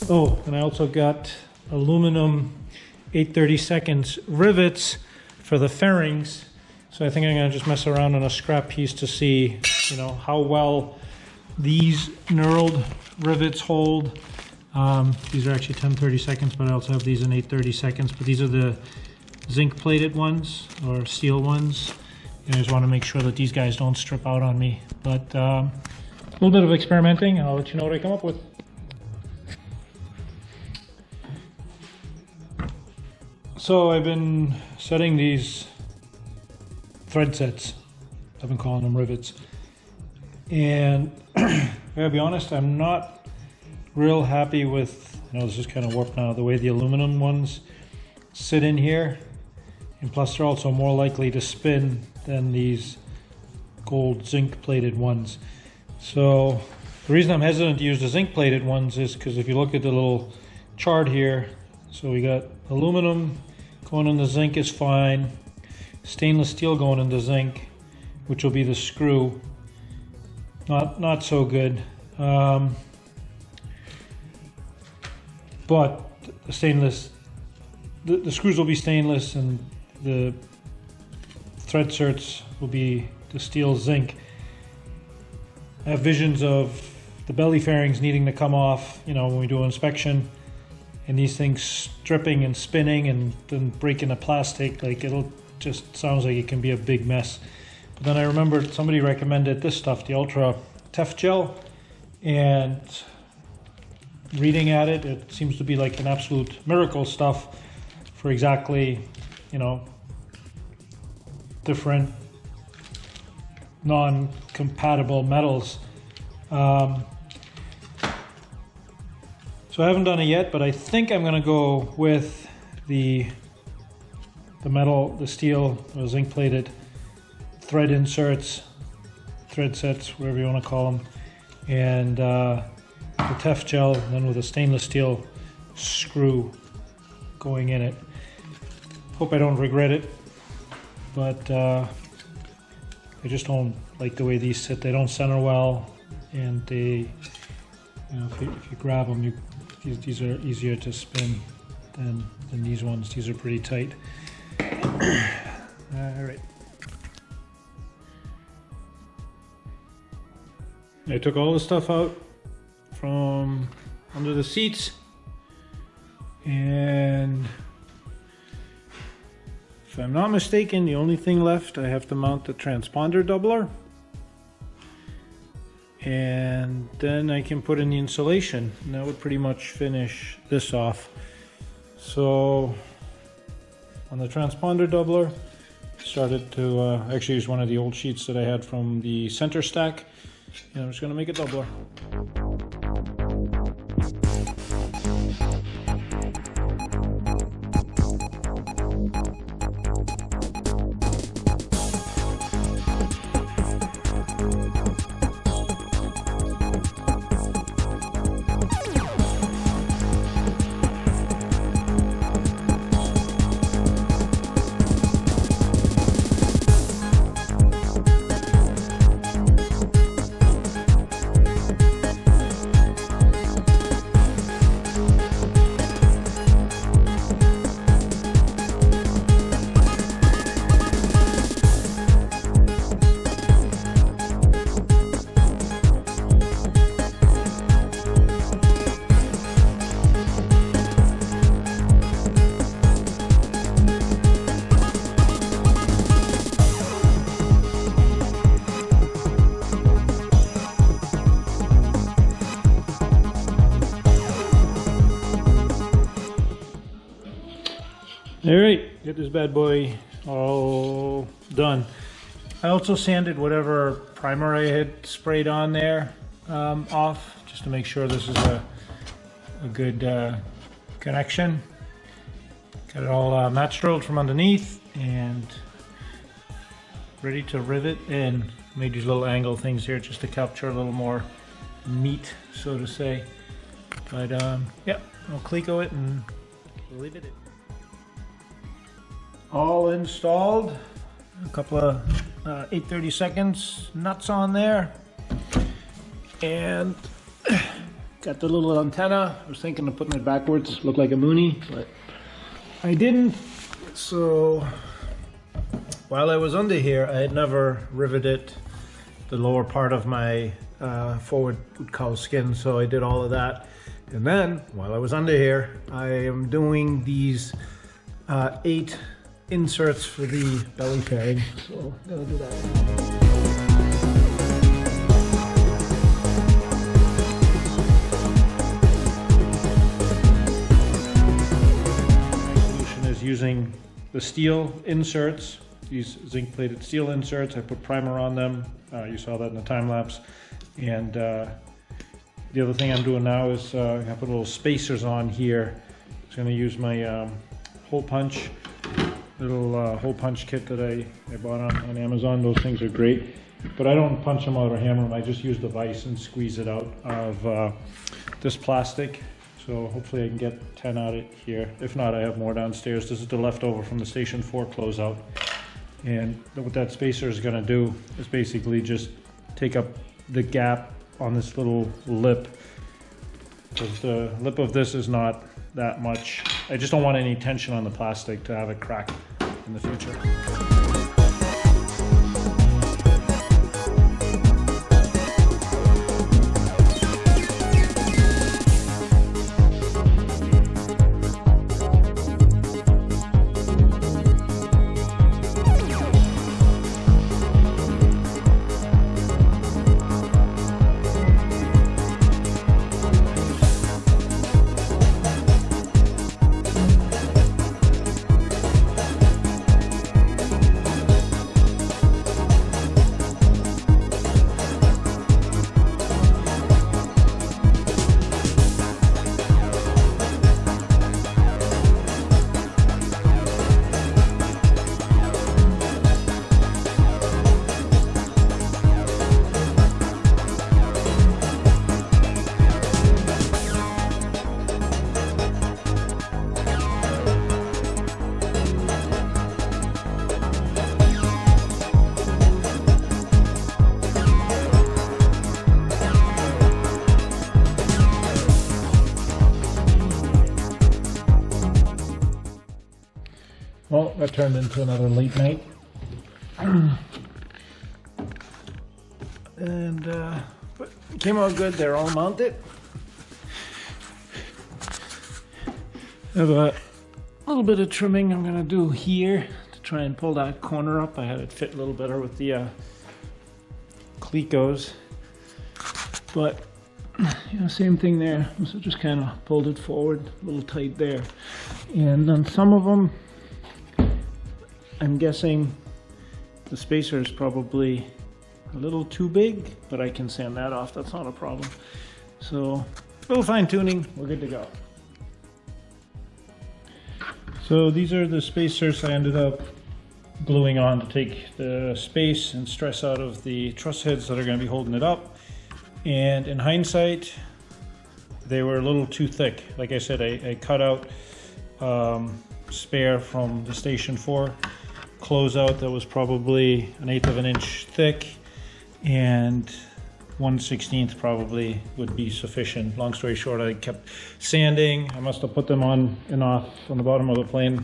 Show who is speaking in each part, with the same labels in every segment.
Speaker 1: Oh, and I also got aluminum 8/32 rivets for the fairings. So I think I'm gonna just mess around on a scrap piece to see, you know, how well these knurled rivets hold. These are actually 10/32, but I also have these in 8/32. But these are the zinc plated ones or steel ones. And I just want to make sure that these guys don't strip out on me. But a little bit of experimenting, and I'll let you know what I come up with. So I've been setting these thread sets. I've been calling them rivets. And I gotta be honest, I'm not real happy with, I know this is kind of warped now, the way the aluminum ones sit in here. And plus they're also more likely to spin than these gold zinc plated ones. So the reason I'm hesitant to use the zinc plated ones is because if you look at the little chart here, so we got aluminum going in the zinc is fine, stainless steel going in the zinc, which will be the screw, not so good. But the stainless, the screws will be stainless, and the thread certs will be the steel zinc. I have visions of the belly fairings needing to come off, you know, when we do an inspection, and these things stripping and spinning and then breaking the plastic. Like, it'll just sounds like it can be a big mess. But then I remembered somebody recommended this stuff, the Ultra Tef Gel, and reading at it, it seems to be like an absolute miracle stuff for exactly, you know, different non-compatible metals. So I haven't done it yet, but I think I'm gonna go with the metal, the steel, or zinc plated thread inserts, thread sets, whatever you want to call them, and the Tef Gel, and then with a stainless steel screw going in it. Hope I don't regret it, but I just don't like the way these sit. They don't center well, and they, you know, if you grab them, these are easier to spin than these ones. These are pretty tight. All right. I took all the stuff out from under the seats, and if I'm not mistaken, the only thing left, I have to mount the transponder doubler, and then I can put in the insulation, and that would pretty much finish this off. So on the transponder doubler, started to actually use one of the old sheets that I had from the center stack, and I'm just going to make a doubler. All right, get this bad boy all done. I also sanded whatever primer I had sprayed on there off, just to make sure this is a good connection. Got it all match drilled from underneath and ready to rivet in. Made these little angle things here just to capture a little more meat, so to say. But yeah, I'll Cleco it and leave it in. All installed. A couple of 8/32 nuts on there, and got the little antenna. I was thinking of putting it backwards, look like a Mooney, but I didn't. So while I was under here, I had never riveted the lower part of my forward boot cowl skin, so I did all of that. And then while I was under here, I am doing these 8 inserts for the belly fairing, so I'm gonna do that. Using the steel inserts, these zinc plated steel inserts. I put primer on them. You saw that in the time lapse. And the other thing I'm doing now is I put little spacers on here. I'm going to use my hole punch, little hole punch kit that I bought on Amazon. Those things are great, but I don't punch them out or hammer them. I just use the vise and squeeze it out of this plastic. So hopefully I can get 10 out of here. If not, I have more downstairs. This is the leftover from the Station 4 closeout. And what that spacer is gonna do is basically just take up the gap on this little lip. Because the lip of this is not that much. I just don't want any tension on the plastic to have it crack in the future. Well, that turned into another late night. But it came out good. They're all mounted. I have a little bit of trimming I'm gonna do here to try and pull that corner up. I had it fit a little better with the Clecos, but same thing there. So just kind of pulled it forward, a little tight there, and on some of them, I'm guessing the spacer is probably a little too big, but I can sand that off. That's not a problem. So a little fine tuning, we're good to go. So these are the spacers I ended up gluing on to take the space and stress out of the truss heads that are going to be holding it up. And in hindsight, they were a little too thick. Like I said, I cut out spare from the Station 4 closeout that was probably 1/8 of an inch thick, and 1/16 probably would be sufficient. Long story short, I kept sanding. I must have put them on and off on the bottom of the plane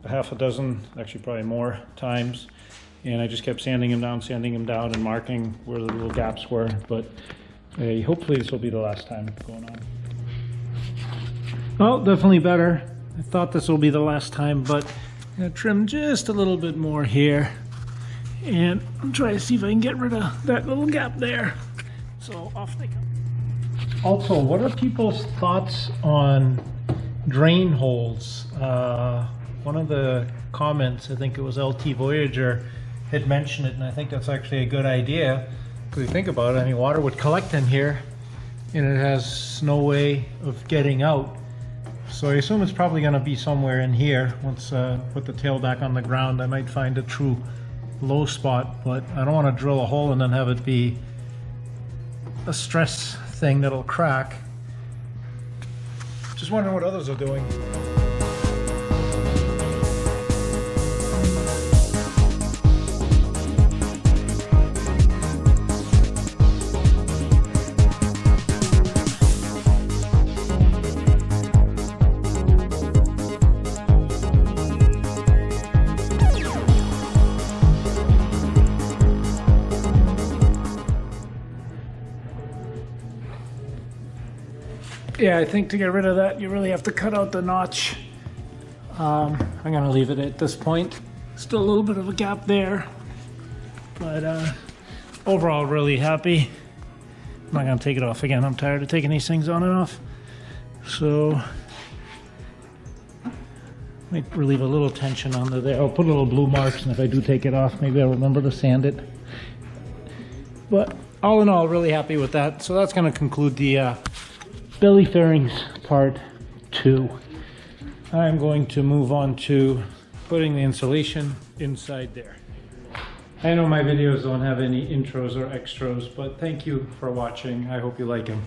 Speaker 1: a half a dozen, actually probably more times, and I just kept sanding them down and marking where the little gaps were. But hopefully this will be the last time going on. Well, definitely better. I thought this will be the last time, but I'm gonna trim just a little bit more here, and I'm trying to see if I can get rid of that little gap there. So off they go. Also, what are people's thoughts on drain holes? One of the comments, I think it was LT Voyager, had mentioned it, and I think that's actually a good idea. If you think about it, I mean, water would collect in here, and it has no way of getting out. So I assume it's probably going to be somewhere in here. Once I put the tail back on the ground, I might find a true low spot, but I don't want to drill a hole and then have it be a stress thing that'll crack. Just wondering what others are doing. yeah, I think to get rid of that, you really have to cut out the notch. I'm gonna leave it at this point. Still a little bit of a gap there, but overall really happy. I'm not gonna take it off again. I'm tired of taking these things on and off. So, might relieve a little tension under there. I'll put little blue marks, and if I do take it off, maybe I'll remember to sand it. But all in all, really happy with that. So that's gonna conclude the belly fairings part 2. I'm going to move on to putting the insulation inside there. I know my videos don't have any intros or extras, but thank you for watching. I hope you like them.